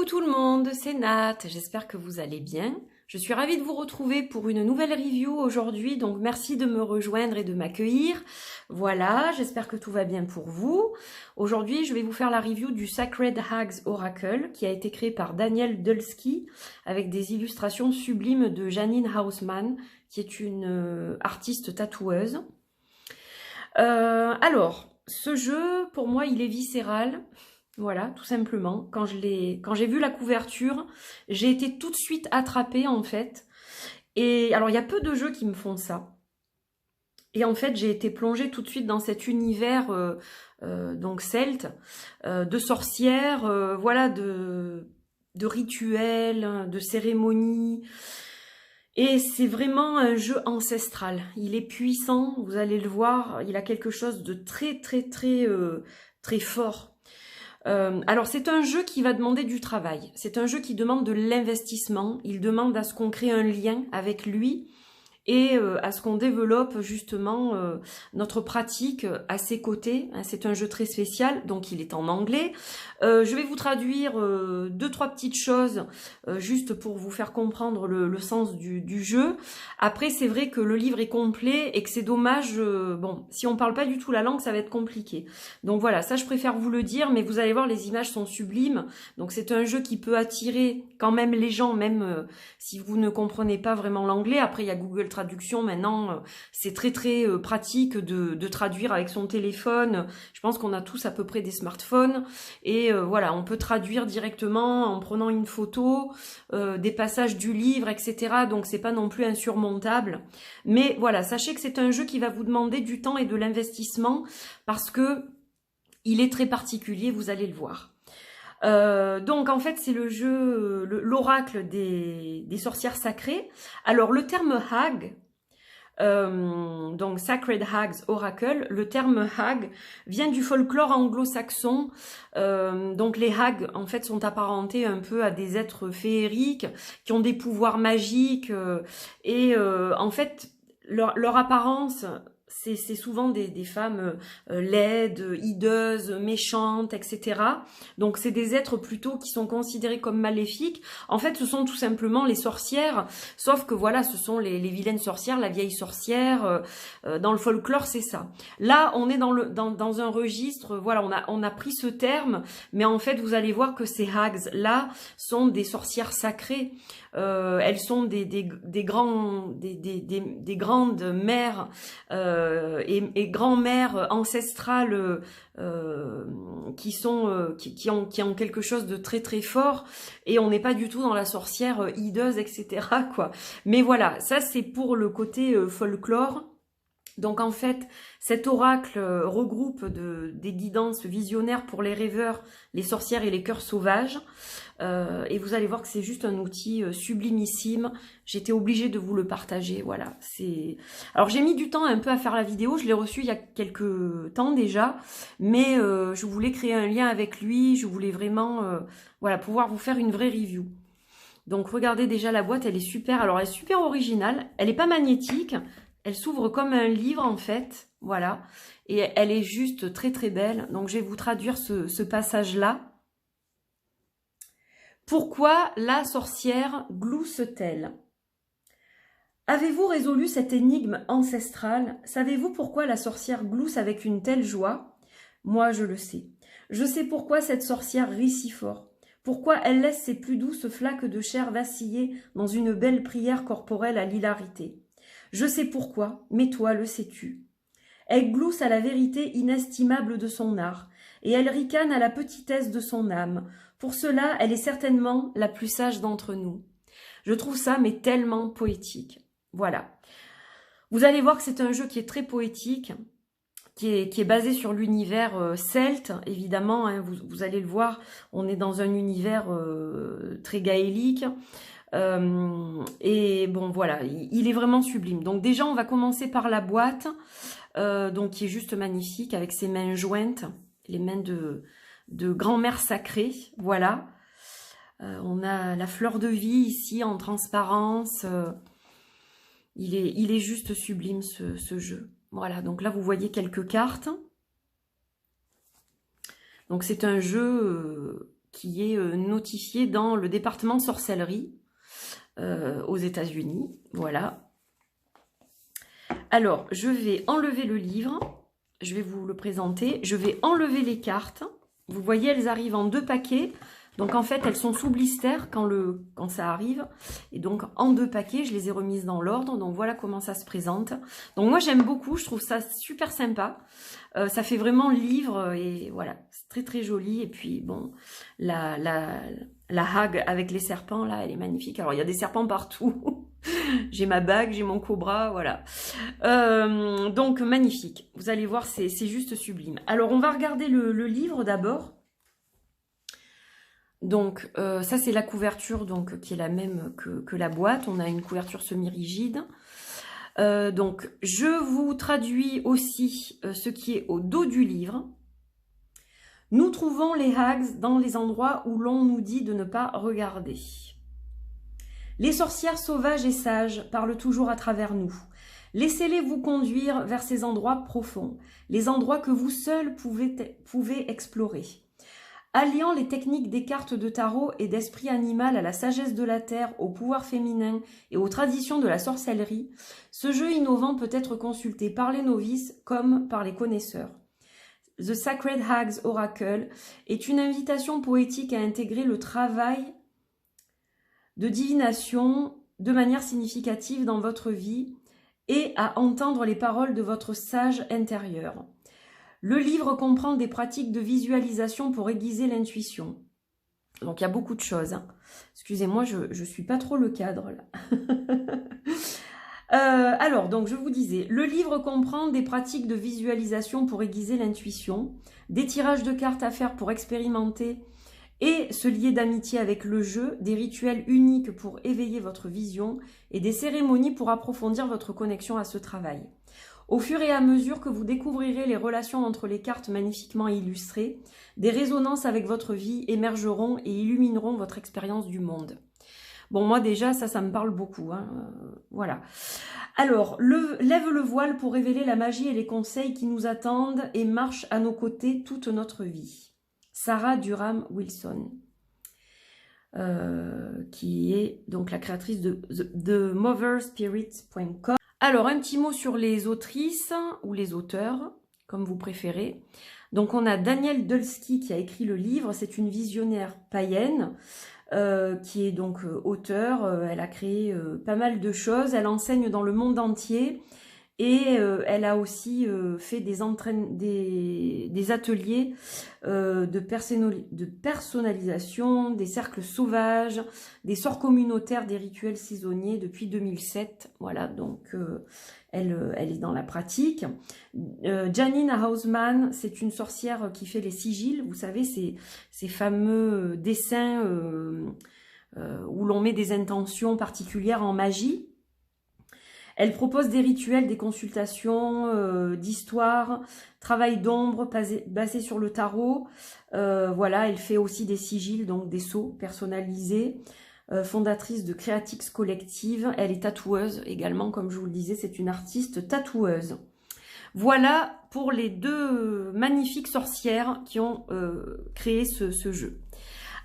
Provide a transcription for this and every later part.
Coucou tout le monde, c'est Nat, j'espère que vous allez bien. Je suis ravie de vous retrouver pour une nouvelle review aujourd'hui, donc merci de me rejoindre et de m'accueillir. Voilà, j'espère que tout va bien pour vous. Aujourd'hui, je vais vous faire la review du Sacred Hags Oracle qui a été créé par Daniel Dulski avec des illustrations sublimes de Janine Hausmann qui est une artiste tatoueuse. Alors, ce jeu, pour moi, il est viscéral. Voilà, tout simplement. Quand j'ai vu la couverture, j'ai été tout de suite attrapée en fait. Et alors, il y a peu de jeux qui me font ça. Et en fait, j'ai été plongée tout de suite dans cet univers donc celte, de sorcières, voilà, de rituels, de cérémonies. Et c'est vraiment un jeu ancestral. Il est puissant, vous allez le voir. Il a quelque chose de très fort. Alors c'est un jeu qui va demander du travail, c'est un jeu qui demande de l'investissement, il demande à ce qu'on crée un lien avec lui et à ce qu'on développe justement notre pratique à ses côtés. C'est un jeu très spécial, donc il est en anglais. Je vais vous traduire deux, trois petites choses juste pour vous faire comprendre le sens du jeu. Après, c'est vrai que le livre est complet et que c'est dommage, bon, si on parle pas du tout la langue, ça va être compliqué. Donc voilà, ça je préfère vous le dire, mais vous allez voir, les images sont sublimes. Donc c'est un jeu qui peut attirer quand même les gens, même si vous ne comprenez pas vraiment l'anglais. Après, il y a Google Traduction maintenant, c'est très pratique de traduire avec son téléphone. Je pense qu'on a tous à peu près des smartphones et voilà, on peut traduire directement en prenant une photo des passages du livre, etc. Donc c'est pas non plus insurmontable. Mais voilà, sachez que c'est un jeu qui va vous demander du temps et de l'investissement parce que il est très particulier, vous allez le voir. Donc en fait c'est le jeu, l'oracle des sorcières sacrées. Alors le terme hag, donc Sacred Hags Oracle, le terme hag vient du folklore anglo-saxon. Donc les hags en fait sont apparentés un peu à des êtres féeriques qui ont des pouvoirs magiques et en fait leur apparence, c'est souvent des femmes laides, hideuses, méchantes, etc. Donc c'est des êtres plutôt qui sont considérés comme maléfiques. En fait, ce sont tout simplement les sorcières, sauf que voilà, ce sont les vilaines sorcières, la vieille sorcière. Dans le folklore, c'est ça. Là, on est dans un registre, voilà, on a pris ce terme, mais en fait, vous allez voir que ces hags-là sont des sorcières sacrées. Elles sont des grandes mères et grand-mères ancestrales qui ont quelque chose de très fort, et on n'est pas du tout dans la sorcière hideuse, etc. quoi. Mais voilà, ça c'est pour le côté folklore. Donc en fait, cet oracle regroupe des guidances visionnaires pour les rêveurs, les sorcières et les cœurs sauvages. Et vous allez voir que c'est juste un outil sublimissime. J'étais obligée de vous le partager, voilà. Alors j'ai mis du temps un peu à faire la vidéo, je l'ai reçu il y a quelques temps déjà, mais je voulais créer un lien avec lui, je voulais vraiment voilà, pouvoir vous faire une vraie review. Donc regardez déjà la boîte, elle est super, alors elle est super originale, elle n'est pas magnétique, elle s'ouvre comme un livre en fait, voilà, et elle est juste très belle. Donc je vais vous traduire ce passage-là. Pourquoi la sorcière glousse-t-elle? Avez-vous résolu cette énigme ancestrale? Savez-vous pourquoi la sorcière glousse avec une telle joie? Moi, je le sais. Je sais pourquoi cette sorcière rit si fort. Pourquoi elle laisse ses plus douces flaques de chair vaciller dans une belle prière corporelle à l'hilarité. Je sais pourquoi, mais toi le sais-tu. Elle glousse à la vérité inestimable de son art, et elle ricane à la petitesse de son âme. Pour cela, elle est certainement la plus sage d'entre nous. Je trouve ça mais tellement poétique. Voilà. Vous allez voir que c'est un jeu qui est très poétique, qui est basé sur l'univers celte, évidemment, hein, vous allez le voir, on est dans un univers très gaélique. Et bon voilà, il est vraiment sublime. Donc déjà on va commencer par la boîte, donc qui est juste magnifique avec ses mains jointes, les mains de grand-mère sacrée, voilà. On a la fleur de vie ici en transparence, il est juste sublime ce jeu. Voilà, donc là vous voyez quelques cartes. Donc c'est un jeu qui est notifié dans le département de sorcellerie aux États-Unis. Voilà. Alors, je vais enlever le livre. Je vais vous le présenter. Je vais enlever les cartes. Vous voyez, elles arrivent en 2 paquets. Donc, en fait, elles sont sous blister quand ça arrive. Et donc, en 2 paquets, je les ai remises dans l'ordre. Donc, voilà comment ça se présente. Donc, moi, j'aime beaucoup. Je trouve ça super sympa. Ça fait vraiment livre. Et voilà, c'est très, très joli. Et puis, bon, la hague avec les serpents, là, elle est magnifique. Alors, il y a des serpents partout. J'ai ma bague, j'ai mon cobra, voilà. Donc, magnifique. Vous allez voir, c'est juste sublime. Alors, on va regarder le livre d'abord. Donc, ça, c'est la couverture donc, qui est la même que la boîte. On a une couverture semi-rigide. Donc, je vous traduis aussi ce qui est au dos du livre. Nous trouvons les hags dans les endroits où l'on nous dit de ne pas regarder. Les sorcières sauvages et sages parlent toujours à travers nous. Laissez-les vous conduire vers ces endroits profonds, les endroits que vous seuls pouvez explorer. Alliant les techniques des cartes de tarot et d'esprit animal à la sagesse de la terre, au pouvoir féminin et aux traditions de la sorcellerie, ce jeu innovant peut être consulté par les novices comme par les connaisseurs. The Sacred Hags Oracle est une invitation poétique à intégrer le travail de divination de manière significative dans votre vie et à entendre les paroles de votre sage intérieur. Le livre comprend des pratiques de visualisation pour aiguiser l'intuition. Donc il y a beaucoup de choses. Hein. Excusez-moi, je suis pas trop le cadre là. Alors, donc je vous disais, le livre comprend des pratiques de visualisation pour aiguiser l'intuition, des tirages de cartes à faire pour expérimenter et se lier d'amitié avec le jeu, des rituels uniques pour éveiller votre vision et des cérémonies pour approfondir votre connexion à ce travail. Au fur et à mesure que vous découvrirez les relations entre les cartes magnifiquement illustrées, des résonances avec votre vie émergeront et illumineront votre expérience du monde. Bon, moi déjà, ça me parle beaucoup. Hein. Voilà. Alors, lève le voile pour révéler la magie et les conseils qui nous attendent et marche à nos côtés toute notre vie. Sarah Durham Wilson, qui est donc la créatrice de motherspirit.com. Alors, un petit mot sur les autrices ou les auteurs, comme vous préférez. Donc, on a Danielle Dulski qui a écrit le livre. C'est une visionnaire païenne qui est donc auteure. Elle a créé pas mal de choses. Elle enseigne dans le monde entier. Et elle a aussi fait des ateliers de personnalisation, des cercles sauvages, des sorts communautaires, des rituels saisonniers depuis 2007. Voilà, donc elle est dans la pratique. Janine Hausmann, c'est une sorcière qui fait les sigils. Vous savez, ces fameux dessins où l'on met des intentions particulières en magie. Elle propose des rituels, des consultations d'histoire, travail d'ombre basé sur le tarot. Voilà, elle fait aussi des sigils, donc des sceaux personnalisés. Fondatrice de Creatix Collective. Elle est tatoueuse également, comme je vous le disais, c'est une artiste tatoueuse. Voilà pour les 2 magnifiques sorcières qui ont créé ce jeu.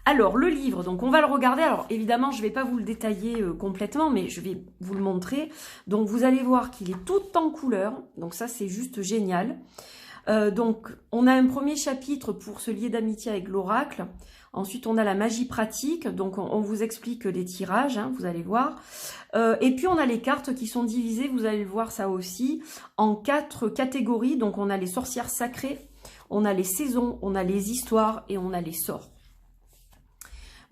Alors, le livre, donc on va le regarder. Alors, évidemment, je ne vais pas vous le détailler complètement, mais je vais vous le montrer. Donc, vous allez voir qu'il est tout en couleur. Donc, ça, c'est juste génial. Donc, on a un premier chapitre pour se lier d'amitié avec l'oracle. Ensuite, on a la magie pratique. Donc, on vous explique les tirages, hein, vous allez voir. Et puis, on a les cartes qui sont divisées, vous allez voir ça aussi, en 4 catégories. Donc, on a les sorcières sacrées, on a les saisons, on a les histoires et on a les sorts.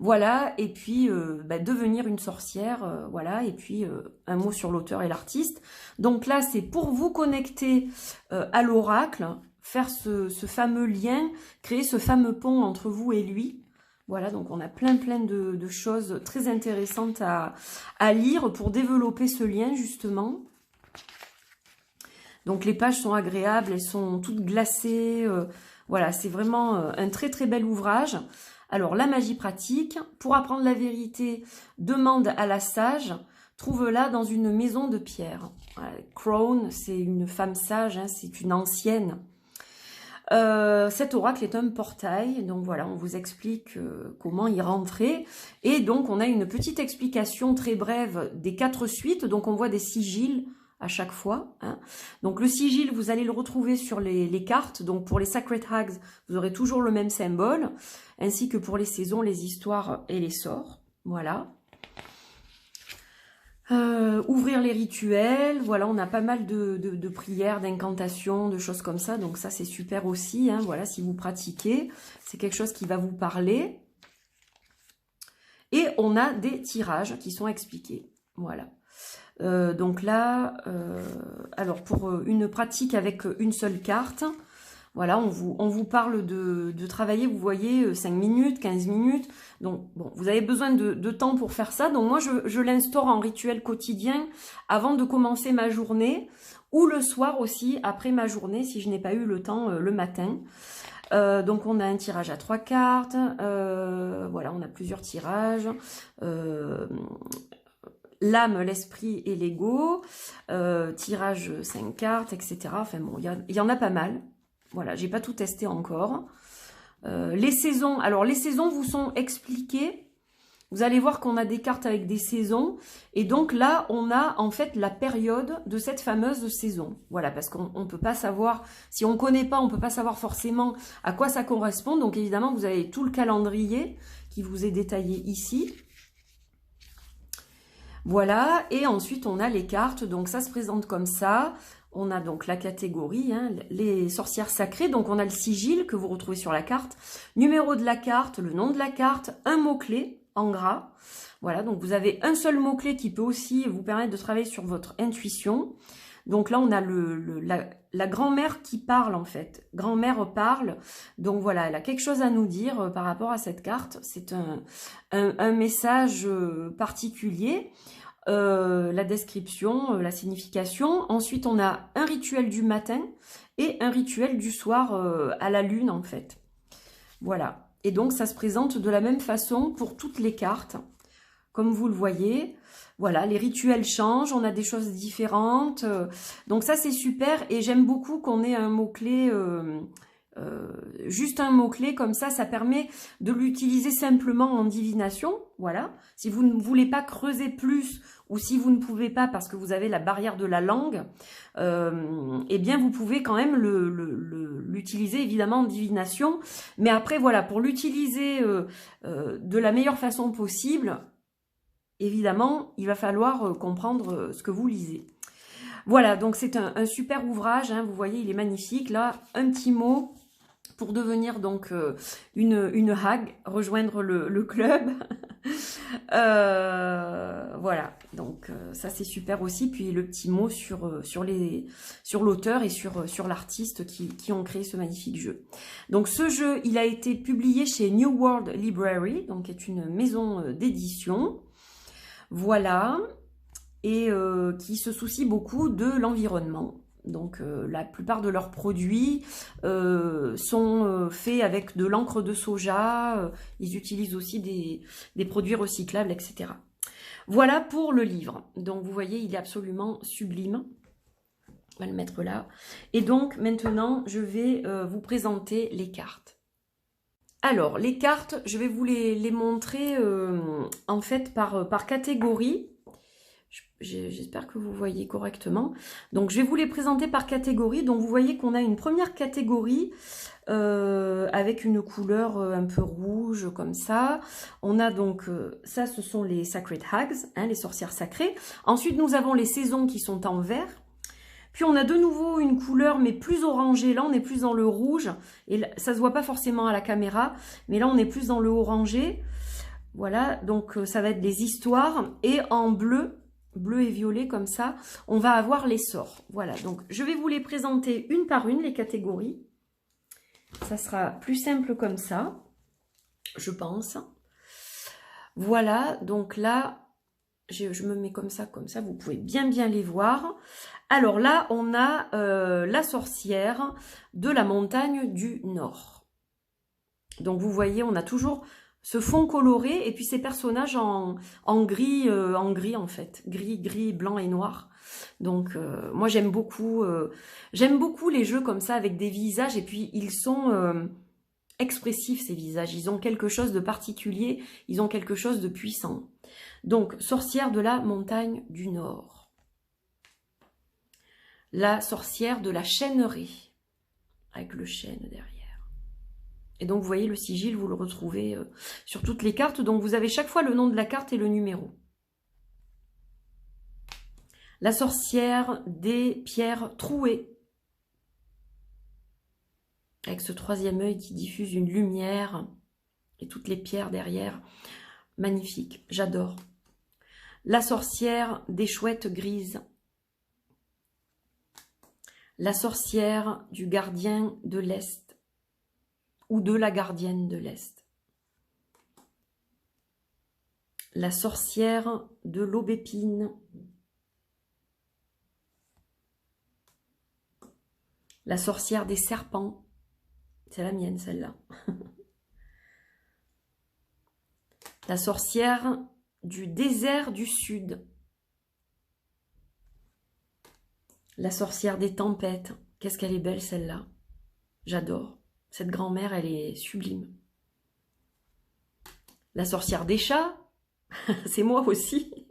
Voilà, et puis devenir une sorcière, voilà, et puis un mot sur l'auteur et l'artiste. Donc là, c'est pour vous connecter à l'oracle, faire ce fameux lien, créer ce fameux pont entre vous et lui. Voilà, donc on a plein de choses très intéressantes à lire pour développer ce lien, justement. Donc les pages sont agréables, elles sont toutes glacées. Voilà, c'est vraiment un très bel ouvrage. Alors, la magie pratique, pour apprendre la vérité, demande à la sage, trouve-la dans une maison de pierre. Crone, c'est une femme sage, hein, c'est une ancienne. Cet oracle est un portail, donc voilà, on vous explique comment y rentrer. Et donc, on a une petite explication très brève des 4 suites. Donc, on voit des sigils à chaque fois. Hein. Donc, le sigil, vous allez le retrouver sur les cartes. Donc, pour les Sacred Hags, vous aurez toujours le même symbole, ainsi que pour les saisons, les histoires et les sorts. Voilà. Ouvrir les rituels, voilà, on a pas mal de prières, d'incantations, de choses comme ça, donc ça c'est super aussi, hein, voilà, si vous pratiquez, c'est quelque chose qui va vous parler. Et on a des tirages qui sont expliqués, voilà. Donc là, alors pour une pratique avec une seule carte, voilà, on vous parle de travailler, vous voyez, 5 minutes, 15 minutes. Donc, bon, vous avez besoin de temps pour faire ça. Donc, moi, je l'instaure en rituel quotidien avant de commencer ma journée ou le soir aussi, après ma journée, si je n'ai pas eu le temps le matin. Donc, on a un tirage à 3 cartes. Voilà, on a plusieurs tirages. L'âme, l'esprit et l'ego. Tirage 5 cartes, etc. Enfin, bon, il y en a pas mal. Voilà, j'ai pas tout testé encore. Les saisons, alors les saisons vous sont expliquées. Vous allez voir qu'on a des cartes avec des saisons. Et donc là, on a en fait la période de cette fameuse saison. Voilà, parce qu'on ne peut pas savoir, si on ne connaît pas, on ne peut pas savoir forcément à quoi ça correspond. Donc évidemment, vous avez tout le calendrier qui vous est détaillé ici. Voilà, et ensuite on a les cartes. Donc ça se présente comme ça. On a donc la catégorie, hein, les sorcières sacrées. Donc, on a le sigil que vous retrouvez sur la carte. Numéro de la carte, le nom de la carte, un mot-clé en gras. Voilà, donc vous avez un seul mot-clé qui peut aussi vous permettre de travailler sur votre intuition. Donc là, on a la grand-mère qui parle en fait. Grand-mère parle. Donc voilà, elle a quelque chose à nous dire par rapport à cette carte. C'est un message particulier. La description, la signification. Ensuite, on a un rituel du matin et un rituel du soir à la lune, en fait. Voilà. Et donc, ça se présente de la même façon pour toutes les cartes. Comme vous le voyez, voilà, les rituels changent, on a des choses différentes. Donc ça, c'est super. Et j'aime beaucoup qu'on ait un mot-clé... juste un mot-clé comme ça permet de l'utiliser simplement en divination, voilà. Si vous ne voulez pas creuser plus ou si vous ne pouvez pas parce que vous avez la barrière de la langue, eh bien vous pouvez quand même l'utiliser évidemment en divination, mais après voilà, pour l'utiliser de la meilleure façon possible, évidemment, il va falloir comprendre ce que vous lisez. Voilà, donc c'est un super ouvrage, hein, vous voyez, il est magnifique. Là, un petit mot pour devenir donc une hag, rejoindre le club. Voilà, donc ça c'est super aussi. Puis le petit mot sur l'auteur et sur l'artiste qui ont créé ce magnifique jeu. Donc ce jeu, il a été publié chez New World Library, donc qui est une maison d'édition. Voilà. Et qui se soucie beaucoup de l'environnement. Donc la plupart de leurs produits sont faits avec de l'encre de soja, ils utilisent aussi des produits recyclables, etc. Voilà pour le livre. Donc vous voyez, il est absolument sublime. On va le mettre là. Et donc maintenant, je vais vous présenter les cartes. Alors, les cartes, je vais vous les montrer en fait par catégorie. J'espère que vous voyez correctement. Donc, je vais vous les présenter par catégorie. Donc, vous voyez qu'on a une première catégorie avec une couleur un peu rouge comme ça. On a donc, ça, ce sont les Sacred Hags, hein, les sorcières sacrées. Ensuite, nous avons les saisons qui sont en vert. Puis, on a de nouveau une couleur, mais plus orangée. Là, on est plus dans le rouge. Et là, ça ne se voit pas forcément à la caméra. Mais là, on est plus dans le orangé. Voilà, donc ça va être des histoires. Et en bleu et violet comme ça, on va avoir les sorts. Voilà, donc je vais vous les présenter une par une, les catégories. Ça sera plus simple comme ça, je pense. Voilà, donc là, je me mets comme ça, vous pouvez bien les voir. Alors là, on a la sorcière de la montagne du Nord. Donc vous voyez, on a toujours ce fond coloré, et puis ces personnages en gris en fait, gris, blanc et noir. Donc moi j'aime beaucoup les jeux comme ça avec des visages, et puis ils sont expressifs ces visages, ils ont quelque chose de particulier, ils ont quelque chose de puissant. Donc sorcière de la montagne du Nord, la sorcière de la chênerie, avec le chêne derrière. Et donc vous voyez le sigil, vous le retrouvez sur toutes les cartes, donc vous avez chaque fois le nom de la carte et le numéro. La sorcière des pierres trouées, avec ce troisième œil qui diffuse une lumière, et toutes les pierres derrière, magnifique, j'adore. La sorcière des chouettes grises, la sorcière du gardien de l'Est, ou de la gardienne de l'Est, la sorcière de l'aubépine, la sorcière des serpents, c'est la mienne celle-là, la sorcière du désert du Sud, la sorcière des tempêtes, qu'est-ce qu'elle est belle celle-là, j'adore, cette grand-mère elle est sublime. La sorcière des chats, c'est moi aussi,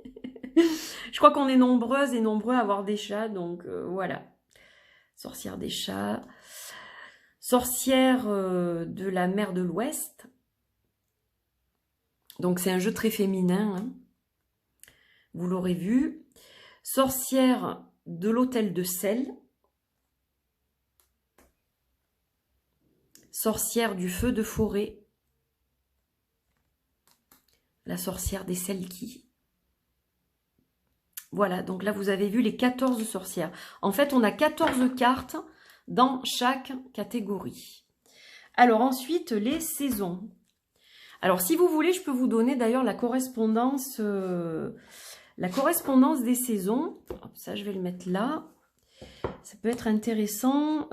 je crois qu'on est nombreuses et nombreux à avoir des chats, donc voilà. Sorcière des chats, sorcière de la mer de l'Ouest. Donc c'est un jeu très féminin, hein. Vous l'aurez vu. Sorcière de l'hôtel de sel. Sorcière du feu de forêt. La sorcière des Selkies. Voilà, donc là vous avez vu les 14 sorcières. En fait, on a 14 cartes dans chaque catégorie. Alors ensuite, les saisons. Alors si vous voulez, je peux vous donner d'ailleurs la correspondance des saisons. Hop, ça, je vais le mettre là. Ça peut être intéressant.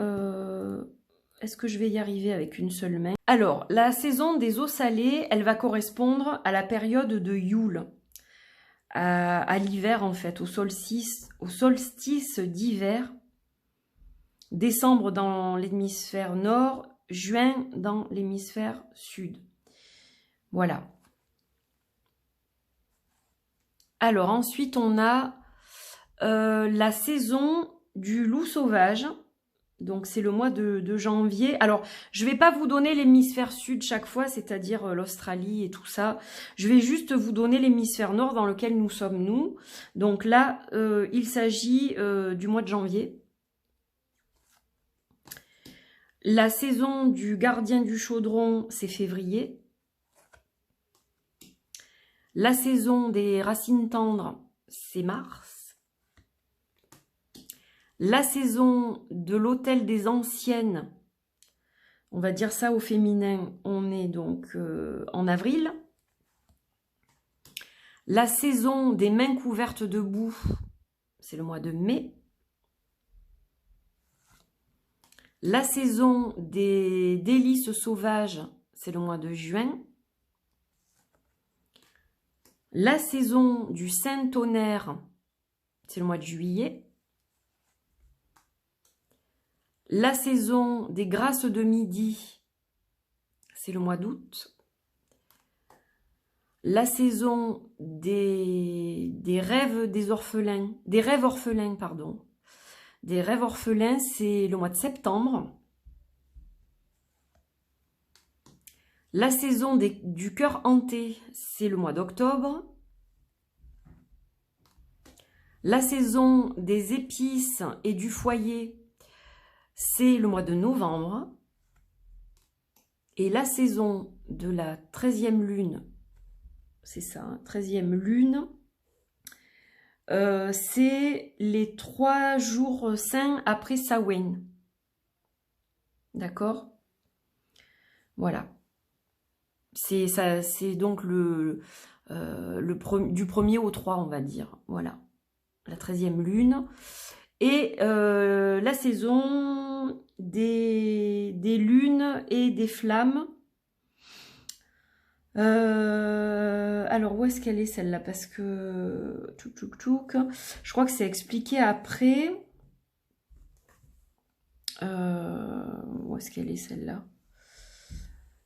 Est-ce que je vais y arriver avec une seule main? Alors, la saison des eaux salées, elle va correspondre à la période de Yule. À l'hiver en fait, au solstice d'hiver, décembre dans l'hémisphère nord, juin dans l'hémisphère sud. Voilà. Alors ensuite on a la saison du loup sauvage. Donc c'est le mois de janvier. Alors je ne vais pas vous donner l'hémisphère sud chaque fois, c'est-à-dire l'Australie et tout ça. Je vais juste vous donner l'hémisphère nord dans lequel nous sommes nous. Donc là, il s'agit du mois de janvier. La saison du gardien du chaudron, c'est février. La saison des racines tendres, c'est mars. La saison de l'hôtel des anciennes, on va dire ça au féminin, on est donc en avril. La saison des mains couvertes de boue, c'est le mois de mai. La saison des délices sauvages, c'est le mois de juin. La saison du Saint-Tonnerre, c'est le mois de juillet. La saison des grâces de midi, c'est le mois d'août. La saison des rêves des orphelins, des rêves orphelins, pardon. Des rêves orphelins, c'est le mois de septembre. La saison du cœur hanté, c'est le mois d'octobre. La saison des épices et du foyer, c'est le mois de novembre. Et la saison de la 13e lune, c'est ça, 13e lune, c'est les 3 jours saints après Samhain. D'accord? Voilà. C'est donc du 1er au 3, on va dire. Voilà. La 13e lune. Et la saison des lunes et des flammes. Alors, où est-ce qu'elle est celle-là? Parce que... Tchouk, tchouk, tchouk. Je crois que c'est expliqué après. Où est-ce qu'elle est celle-là?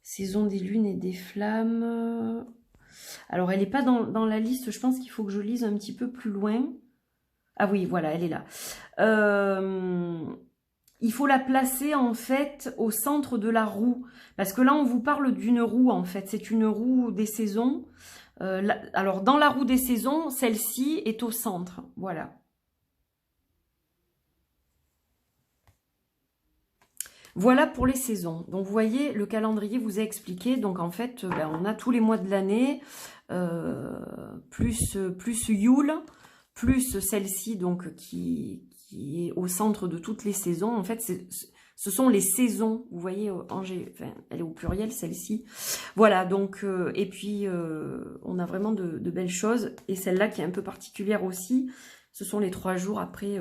Saison des lunes et des flammes. Alors, elle n'est pas dans la liste. Je pense qu'il faut que je lise un petit peu plus loin. Ah oui, voilà, elle est là. Il faut la placer en fait au centre de la roue. Parce que là, on vous parle d'une roue en fait. C'est une roue des saisons. Alors, dans la roue des saisons, celle-ci est au centre. Voilà. Voilà pour les saisons. Donc, vous voyez, le calendrier vous a expliqué. Donc, en fait, ben, on a tous les mois de l'année, plus Yule, plus celle-ci, donc, qui est au centre de toutes les saisons. En fait, ce sont les saisons. Vous voyez, enfin, elle est au pluriel, celle-ci. Voilà, donc, et puis, on a vraiment de belles choses. Et celle-là, qui est un peu particulière aussi, ce sont les 3 jours après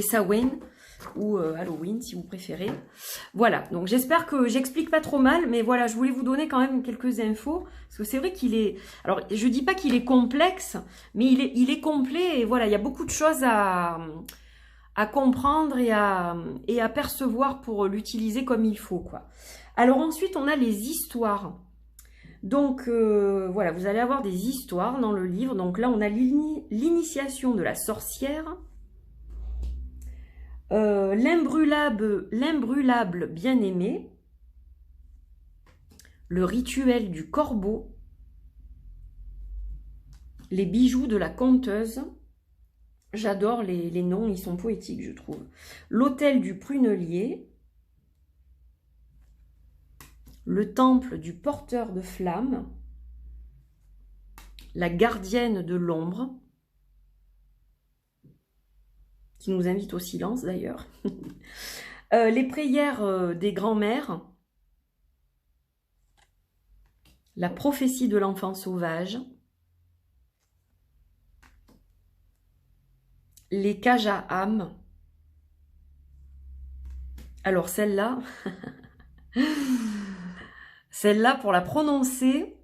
Samhain, ou Halloween si vous préférez. Voilà, donc j'espère que j'explique pas trop mal, mais voilà, je voulais vous donner quand même quelques infos, parce que c'est vrai qu'il est... Alors, je dis pas qu'il est complexe, mais il est complet, et voilà, il y a beaucoup de choses à comprendre et à percevoir pour l'utiliser comme il faut, quoi. Alors ensuite, on a les histoires. Donc, voilà, vous allez avoir des histoires dans le livre. Donc là, on a l'initiation de la sorcière, l'imbrûlable bien-aimé, le rituel du corbeau, les bijoux de la conteuse. J'adore les noms, ils sont poétiques, je trouve. L'hôtel du prunelier, le temple du porteur de flammes, la gardienne de l'ombre, qui nous invite au silence d'ailleurs, les prières des grands-mères, la prophétie de l'enfant sauvage, les cages à âme. Alors celle-là, celle-là pour la prononcer,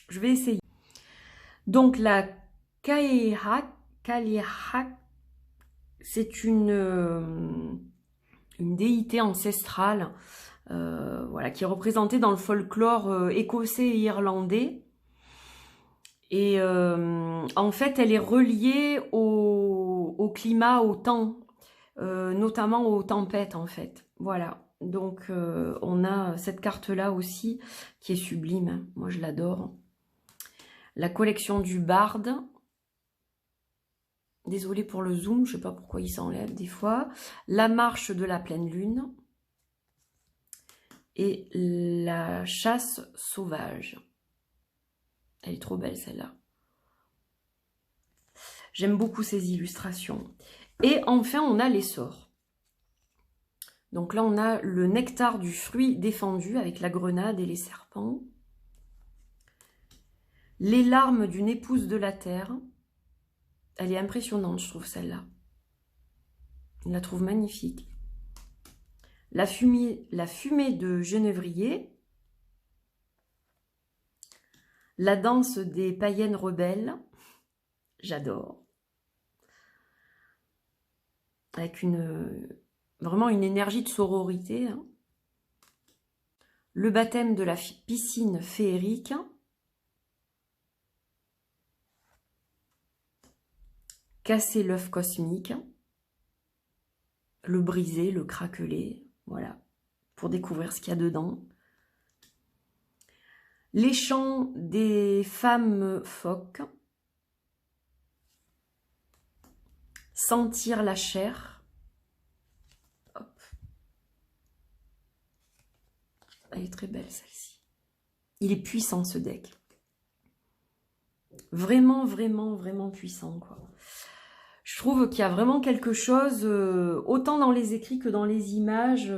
je vais essayer. Donc la Kaehak, c'est une déité ancestrale, voilà, qui est représentée dans le folklore écossais et irlandais. Et en fait, elle est reliée au climat, au temps, notamment aux tempêtes, en fait. Voilà. Donc, on a cette carte-là aussi, qui est sublime. Moi, je l'adore. La collection du barde. Désolée pour le zoom, je ne sais pas pourquoi il s'enlève des fois. La marche de la pleine lune. Et la chasse sauvage. Elle est trop belle, celle-là. J'aime beaucoup ces illustrations. Et enfin, on a les sorts. Donc là, on a le nectar du fruit défendu avec la grenade et les serpents. Les larmes d'une épouse de la terre. Elle est impressionnante, je trouve, celle-là. Je la trouve magnifique. La fumée de genévrier. La danse des païennes rebelles. J'adore. Avec vraiment une énergie de sororité. Hein. Le baptême de la piscine féerique. Casser l'œuf cosmique. Le briser, le craqueler. Voilà, pour découvrir ce qu'il y a dedans. Les chants des femmes phoques. Sentir la chair. Hop. Elle est très belle, celle-ci. Il est puissant, ce deck. Vraiment, vraiment, vraiment puissant, quoi. Je trouve qu'il y a vraiment quelque chose, autant dans les écrits que dans les images.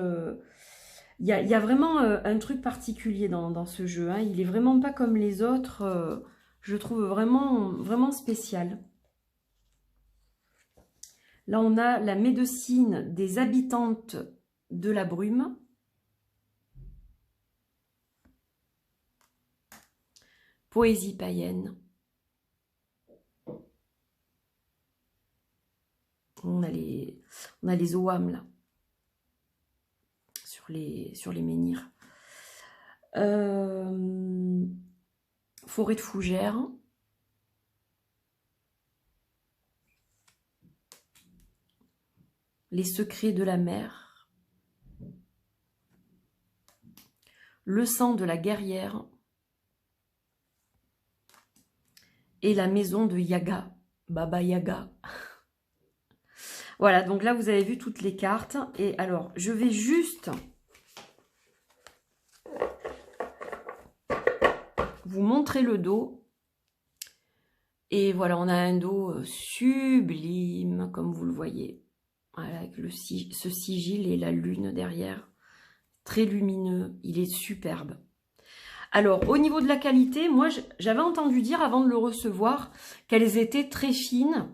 Il y a vraiment un truc particulier dans ce jeu. Hein. Il est vraiment pas comme les autres. Je le trouve vraiment, vraiment spécial. Là, on a la médecine des habitantes de la brume. Poésie païenne. On a les Ogham là, sur les menhirs. Forêt de fougères. Les secrets de la mer. Le sang de la guerrière. Et la maison de Yaga, Baba Yaga. Voilà, donc là, vous avez vu toutes les cartes. Et alors, je vais juste vous montrer le dos. Et voilà, on a un dos sublime, comme vous le voyez. Voilà, avec ce sigil et la lune derrière. Très lumineux, il est superbe. Alors, au niveau de la qualité, moi, j'avais entendu dire avant de le recevoir qu'elles étaient très fines,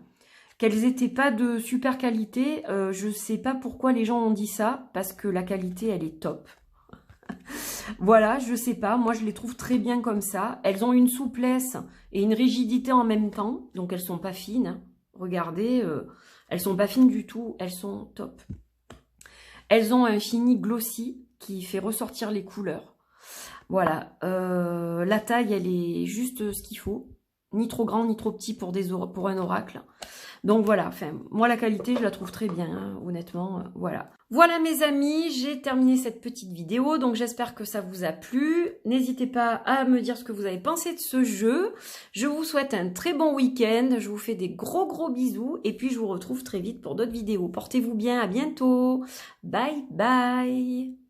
qu'elles n'étaient pas de super qualité. Je ne sais pas pourquoi les gens ont dit ça, parce que la qualité, elle est top. Voilà, je ne sais pas. Moi, je les trouve très bien comme ça. Elles ont une souplesse et une rigidité en même temps, donc elles ne sont pas fines. Regardez, elles ne sont pas fines du tout, elles sont top. Elles ont un fini glossy qui fait ressortir les couleurs. Voilà, la taille, elle est juste ce qu'il faut. Ni trop grand, ni trop petit pour un oracle. Donc voilà, enfin, moi la qualité, je la trouve très bien, hein, honnêtement, voilà. Voilà mes amis, j'ai terminé cette petite vidéo, donc j'espère que ça vous a plu. N'hésitez pas à me dire ce que vous avez pensé de ce jeu. Je vous souhaite un très bon week-end, je vous fais des gros bisous, et puis je vous retrouve très vite pour d'autres vidéos. Portez-vous bien, à bientôt. Bye bye.